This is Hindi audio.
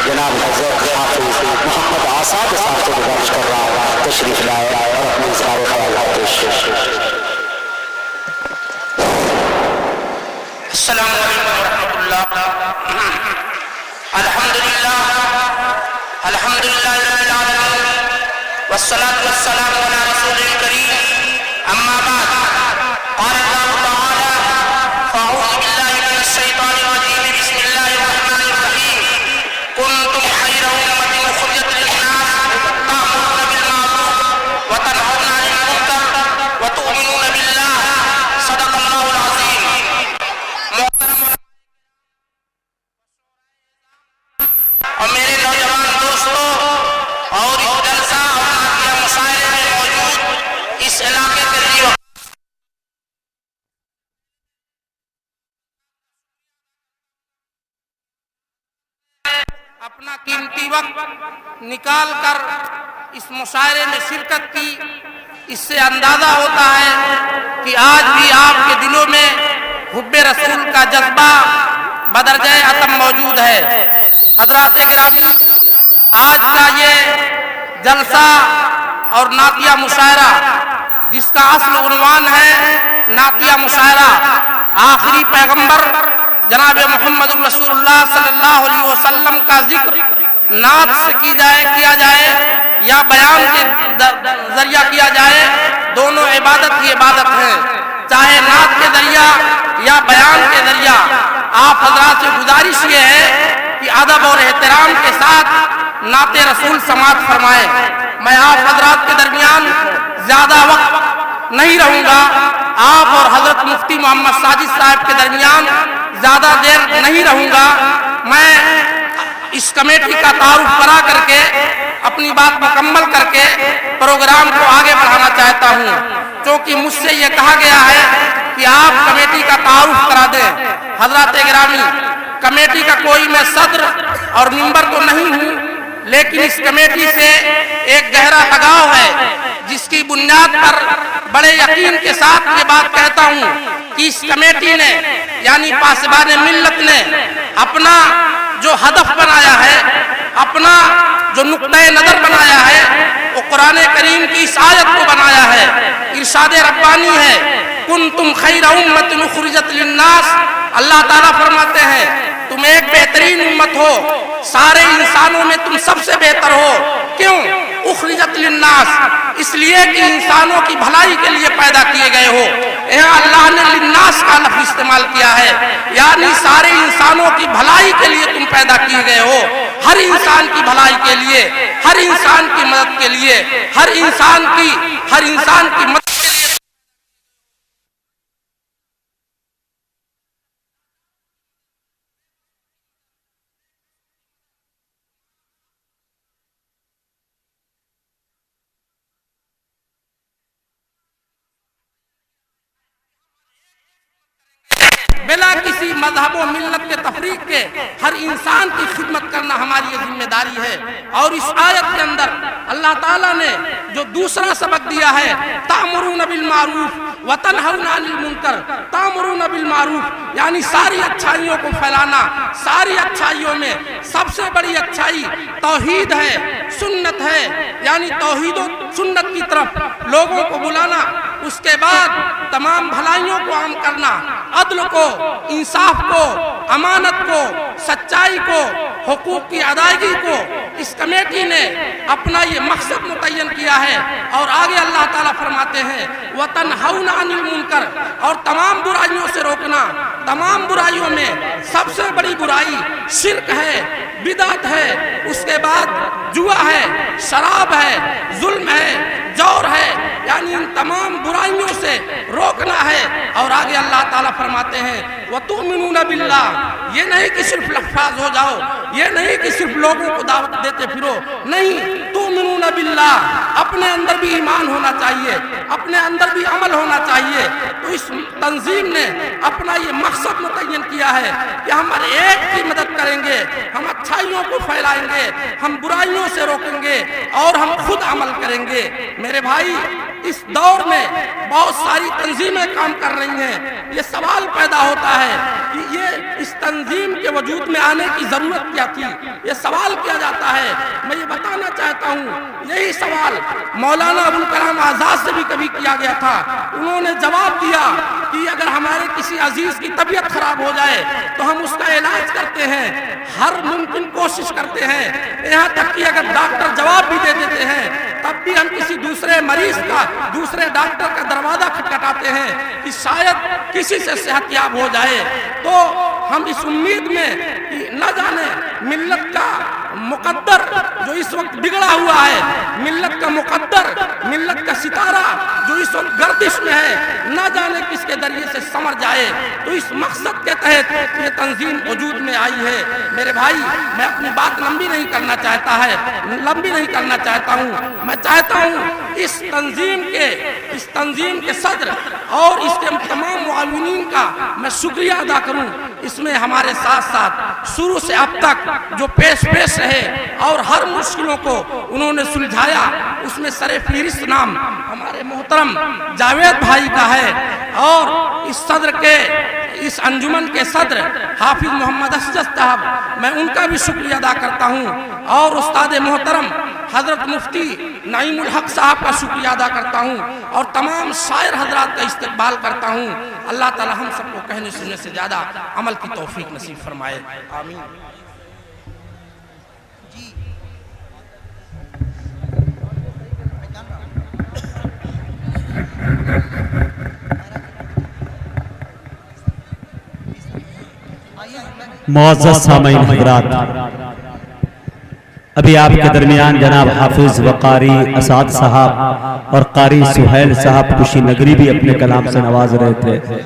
जनाब हज़रत हाफ़िज़ मोहम्मद आसाद साहब को गुज़ारिश कर रहा हूँ तशरीफ लाए और अपने इज़हार ख़यालात पेश। अस्सलामु अलैकुम वरहमतुल्लाह। अल्हम्दुलिल्लाह रब्बिल आलमीन वस्सलातु वस्सलामु अला रसूलिल करीम। अम्मा बाद, क़ाल अल्लाहु तआला फ़अऊज़ु बिल्लाहि मिनश शैतानिर रजीम, बिस्मिल्लाहिर रहमानिर रहीम। कुन्तुम खैरा उम्मतिन उख़रिजत लिन्नास तअमुरूना बिल मारूफ व तनहौना अनिल मुनकर व तु'मिनूना बिल्लाह। सदक़ल्लाहुल अज़ीम। और मेरे नौजवान दोस्तों, और इस जलसा और नातिया मुशायरे में मौजूद इस इलाके के लिए अपना कीमती वक्त निकाल कर इस मुशायरे में शिरकत की। इससे अंदाजा होता है कि आज भी आपके दिलों में हुब्बे रसूल का जज्बा बदरजाए अतम मौजूद है। हज़रात गिरामी, आज का ये जलसा और नातिया मुशायरा, जिसका असल उन्वान है नातिया मुशायरा आखिरी पैगंबर जनाब मोहम्मद रसूलुल्लाह सल्लल्लाहु अलैहि वसल्लम का जिक्र नात से किया जाए या बयान के जरिया किया जाए, दोनों इबादत ही इबादत है। चाहे नात के जरिया या बयान के जरिया, आप हज़रात से गुजारिश ये है कि अदब और एहतराम के साथ नाते रसूल समाअत फरमाए। मैं आप हज़रात के दरमियान ज़्यादा वक्त नहीं रहूँगा। आप और हज़रत मुफ्ती मोहम्मद साजिद साहब के दरमियान ज़्यादा देर नहीं रहूँगा। मैं इस कमेटी का तारुफ करा करके अपनी बात मुकम्मल करके प्रोग्राम को आगे बढ़ाना चाहता हूँ, क्योंकि मुझसे ये कहा गया है कि आप कमेटी का तारुफ करा दें। हज़रात गिरामी, कमेटी का कोई मैं सदर और मेंबर तो नहीं हूँ, लेकिन इस कमेटी से एक गहरा लगाव है, जिसकी बुनियाद पर बड़े यकीन के साथ ये बात कहता हूँ कि इस कमेटी ने यानी पासबान मिल्लत ने अपना जो हदफ बनाया है, अपना जो नुक्ता नज़र बनाया है, वो कुरान करीम की इस आयत को बनाया है। इरशाद रब्बानी है, कुन्तुम खैरा उम्मतिन उख़रिजत लिन्नास। अल्लाह ताला फरमाते हैं, तुम एक बेहतरीन उम्मत हो, सारे इंसानों में तुम सबसे बेहतर हो। क्यों? उख़रिजत लिन्नास, इसलिए कि इंसानों की भलाई के लिए पैदा किए गए हो। यहाँ अल्लाह ने लिन्नास का लफ्ज़ इस्तेमाल किया है, यानी सारे इंसानों की भलाई के लिए तुम पैदा किए गए हो। हर इंसान की भलाई के लिए, हर इंसान की मदद के लिए, हर इंसान की मदद के लिए। बिना किसी मजहब व मिल्लत के तफरीक के हर इंसान की खिदमत करना हमारी ये जिम्मेदारी है। और इस आयत के अंदर अल्लाह ताला ने जो दूसरा सबक दिया है, तामुरूना बिल मारूफ व तनहौना अनिल मुनकर। तामुरूना बिल मारूफ यानी सारी अच्छाइयों को फैलाना। सारी अच्छाइयों में सबसे बड़ी अच्छाई तौहीद है, सुन्नत है, यानी तौहीद व सुन्नत की तरफ लोगों को बुलाना। उसके बाद तमाम भलाइयों को आम करना, अदल को, इंसाफ को, अमानत को, सच्चाई को, हुकूक की अदायगी को इस कमेटी ने अपना ये मकसद मुतय्यन किया है। और आगे अल्लाह ताला फरमाते हैं, वतनहौना अनिल मुनकर, और तमाम बुराइयों से रोकना। तमाम बुराइयों में सबसे बड़ी बुराई शिर्क है, बिदअत है, उसके बाद जुआ है, शराब है, जुल्म है, जौर है, यानी इन तमाम बुराइयों से रोकना है। और आगे अल्लाह ताला फरमाते हैं, वतुमिनूना बिल्लाह, ये नहीं कि सिर्फ लफ्ज़ हो जाओ, ये नहीं कि सिर्फ लोगों को दावत देते फिरो, नहीं, तुमिनूना बिल्लाह, अपने अंदर भी ईमान होना चाहिए, अपने अंदर भी अमल होना चाहिए। तो इस तंजीम ने अपना ये मकसद मुतय्यन किया है कि हम हर एक की मदद करेंगे, हम अच्छाइयों को फैलाएंगे, हम बुराइयों से रोकेंगे और हम खुद अमल करेंगे। मेरे भाई, इस दौर में बहुत सारी तंजीमें काम कर रही हैं। ये सवाल पैदा होता है कि ये इस तंजीम के वजूद में आने की जरूरत क्या थी, ये सवाल किया जाता है। मैं ये बताना चाहता हूँ, यही सवाल मौलाना अबुल कलाम आजाद से भी कभी किया गया था। उन्होंने जवाब दिया कि अगर हमारे किसी अजीज की तबीयत खराब हो जाए तो हम उसका इलाज करते हैं, हर मुमकिन कोशिश करते हैं, यहाँ तक कि अगर डॉक्टर जवाब भी दे देते हैं तब भी हम किसी दूसरे मरीज का, दूसरे डॉक्टर का दरवाजा खटखटाते हैं कि शायद किसी से सेहतयाब हो जाए। तो हम इस उम्मीद में कि न जाने मिल्लत का मुकद्दर जो इस वक्त बिगड़ा हुआ है, मिल्लत का मुकद्दर, मिल्लत का सितारा जो इस वक्त गर्दिश में है, न जाने किसके जरिए से समझ जाए। तो इस मकसद के तहत ये तंजीम वजूद में आई है। मेरे भाई, मैं अपनी बात लंबी नहीं करना चाहता हूँ। मैं चाहता हूँ इस तंजीम के सदर और इसके तमाम मुआविनीन का मैं शुक्रिया अदा करूँ। इसमें हमारे साथ साथ शुरू से अब तक जो पेश रहे और हर मुश्किलों को उन्होंने सुलझाया, उसमें सरे फहरिस्त नाम हमारे मोहतरम जावेद भाई का है। और इस सदर के, इस अंजुमन के सदर हाफिज मोहम्मद असजद साहब, मैं उनका भी शुक्रिया अदा करता हूँ। और उस्ताद मोहतरम हजरत मुफ्ती नईमुल हक साहब का शुक्रिया अदा करता हूँ और तमाम शायर हजरात का इस्तकबाल करता हूँ। अल्लाह ताला हम सबको कहने सुनने से ज़्यादा अमल की तौफीक नसीब फरमाए, आमीन। मुअज़्ज़ज़ सामईन हज़रात, अभी आपके दरमियान जनाब हाफिज व कारी असाद साहब और कारी सुहैल साहब कुशीनगरी भी अपने कलाम से नवाज रहे थे।